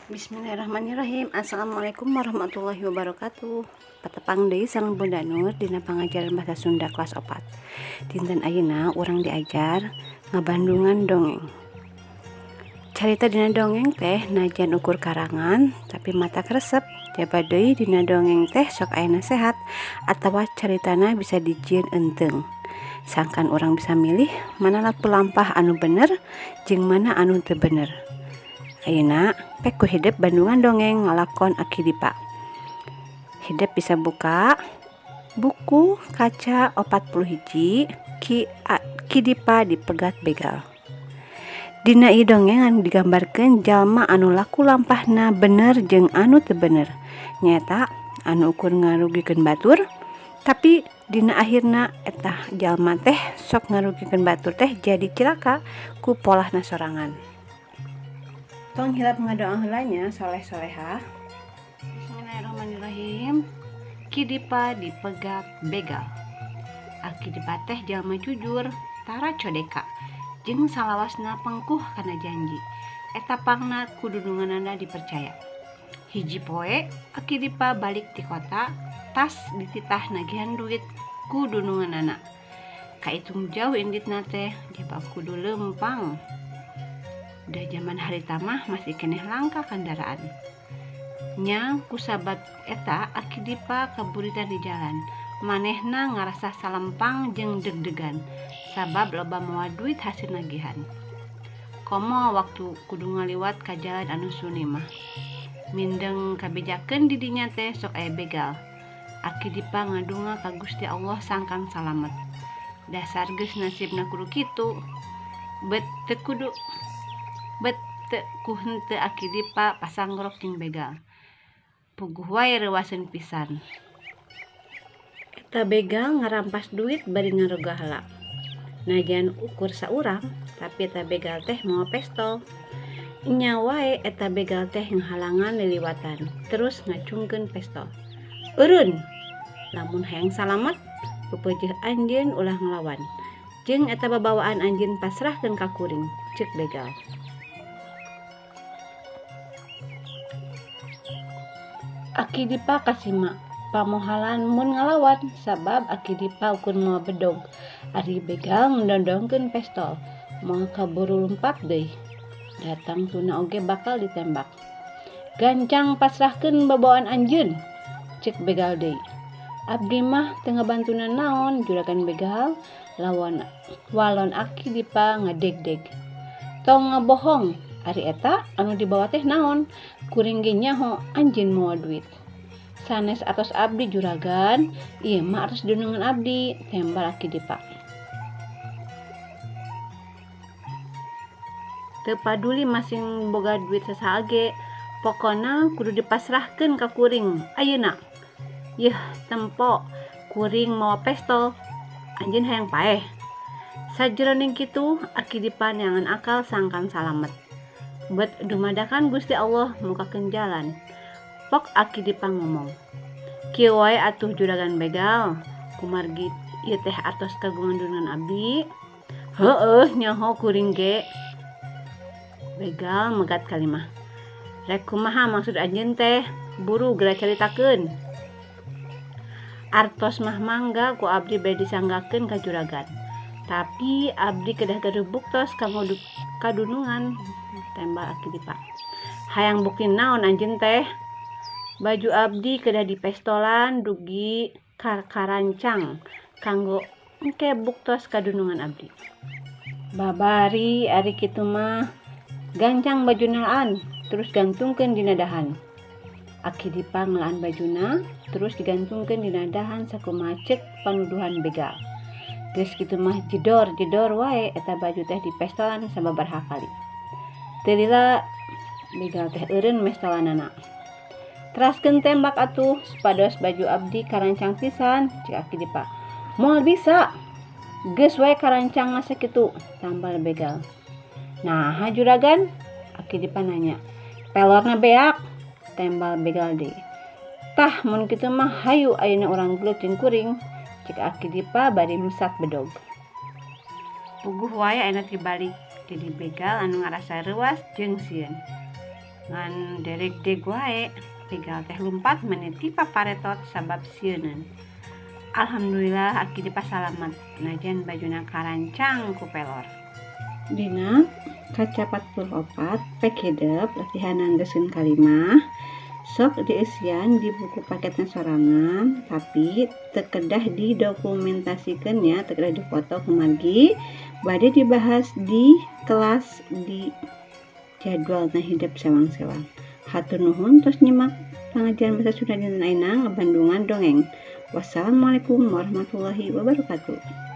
Bismillahirrahmanirrahim. Assalamualaikum warahmatullahi wabarakatuh. Patepang deui sareng Bunda Nur dina pangajaran bahasa Sunda kelas 4. Dinten ayeuna urang diajar ngabandungan dongeng. Carita dina dongeng teh najan ukur karangan tapi mata kresep. Jaba deui dina dongeng teh sok aya nasehat atawa caritana bisa dijieun enteng. Sangkan urang bisa milih mana laku lampah anu bener jeung mana anu teu bener. Ayeuna pek ku hidup bandungan dongeng ngalakon Aki Dipa. Hidup bisa buka buku kaca 41 Ki Dipa dipegat begal. Dina ieu dongeng anu digambarkeun jalma anu laku lampahna bener jeung anu teu bener. Nyata anu ukur ngarugikeun batur, tapi dina akhirna eta jalma teh sok ngarugikeun batur teh jadi cilaka ku polahna sorangan. Tong hilap ngadoa heulanya soleh-solehah. Bismillahirrahmanirrahim. Ki Dipa dipegat begal. Aki Dipa teh jalma jujur, tara codeka, jeung salawasna pengkuh kana janji. Eta pangna kudu dunganana dipercaya. Hiji poe Aki Dipa balik ti kota, tas dititah nagihan duit ku dununganana. Kaitung jauh inditna teh jaba kudu lempang. Udah zaman hari tamah masih keneh langka kendaraan. Nya kusabab eta Aki Dipa kaburitan di jalan. Manehna ngarasa salempang jeung deg-degan sabab loba moal duit hasil nagihan. Komo waktu kudu ngaliwat ka jalan anu suni mah. Mindeng kabejakeun di dinya teh sok aya begal. Aki Dipa ngadunga ka Gusti Allah sangkang salamet. Dasar geus nasibna kudu kitu. Bet teu ku henteu Aki Dipa pasangrok jeung begal. Puguh wae reuaseun pisan. Eta begal ngarampas duit bari ngaroga heula. Najan ukur saurang, tapi eta begal teh moal pestol. Nya wae eta begal teh nghalangan liliwatan, terus ngacungkeun pestol. Eureun, lamun hayang salamet, pepeujeuh anjeun ulah nglawan. Jeung eta babawaan anjeun pasrahkeun ka kuring, ceuk begal. Aki Dipa kasima pamohalan mun ngalawan sabab Aki Dipa ukur moal bedog. Ari begal ngedondongkeun pestol, moal kaburu lumpat deui. Datang tuna oge bakal ditembak. Gancang pasrahkeun babawaan anjeun, ceuk begal deui. Abdi mah teu ngabantuna naon juragan begal walon Aki Dipa ngadeg-deg. Tong ngabohong, ari eta anu dibawa teh naon? Kuring ge nyaho anjeun moal duit. Sanes atos abdi juragan, ieu mah atos dunungan abdi, tembal Aki Dipa. Teu paduli masing boga duit sasaha ge, pokona kudu dipasrahkeun ka kuring. Ayeuna yeuh tempo kuring moal pestol, anjeun hayang paeh. Sajroning kitu Aki Dipa neangan akal sangkan salamet. Bet dumadakan Gusti Allah mukakeun jalan. Pok Aki Dipa ngomong, kieu wae atuh juragan begal, kumargi ieu teh artos kagungan dunungan abdi. Heueuh nyaho kuring ge. Begal megat kalimah. Rek kumaha maksud anjeun teh? Buru geura caritakeun. Artos mah mangga ku abdi bade disanggakeun ka juragan. Tapi abdi kedah gaduh buktos kanggo kadunungan, tembal Aki Dipa. Hayang bukti naon anjeun teh? Baju abdi kedah dipestolan dugi karancang kanggo engke buktos kadunungan abdi. Babari ari kitu mah gancang bajuna laan terus gantungkeun dina dahan. Aki Dipa ngelaan bajuna terus digantungkeun dina dahan sakumaha ceuk panuduhan begal. Geus kitu mah jedor wae eta baju teh dipestolan sababaraha kali. Teu lila begal teh eureun mestolanana. Teraskeun tembak atuh supados baju abdi karancang pisan, cik Aki Dipa. Moal bisa. Geus wae karancangna sakitu, tambal begal. Naha juragan? Aki Dipa nanya. Pelorna beak, tembal begal deui. Tah mun kitu mah hayu ayeuna urang gelut jeung kuring, cik Aki Dipa bari mesat bedog. Puguh wae ayeuna tibalik jadi begal anu ngarasa reuas jeung sieun. ngan derek deg wae tegal teh lumpat meniti paparetot sabab sieuneun. Alhamdulillah aki dipasalamet najan bajuna karancang ku pelor. Dina kaca 44 pek hidup latihanan geuskeun kalimah sok dieusian di buku paketna sorangan tapi teu kedah didokumentasikeunnya, teu kedah difoto kumargi bade dibahas di kelas di jadwalna hidup sewang-sewang. Hatur nuhun tos nyimak pengajian bahasa Sunda dinten ayeuna ngabandungan dongeng. Wassalamualaikum warahmatullahi wabarakatuh.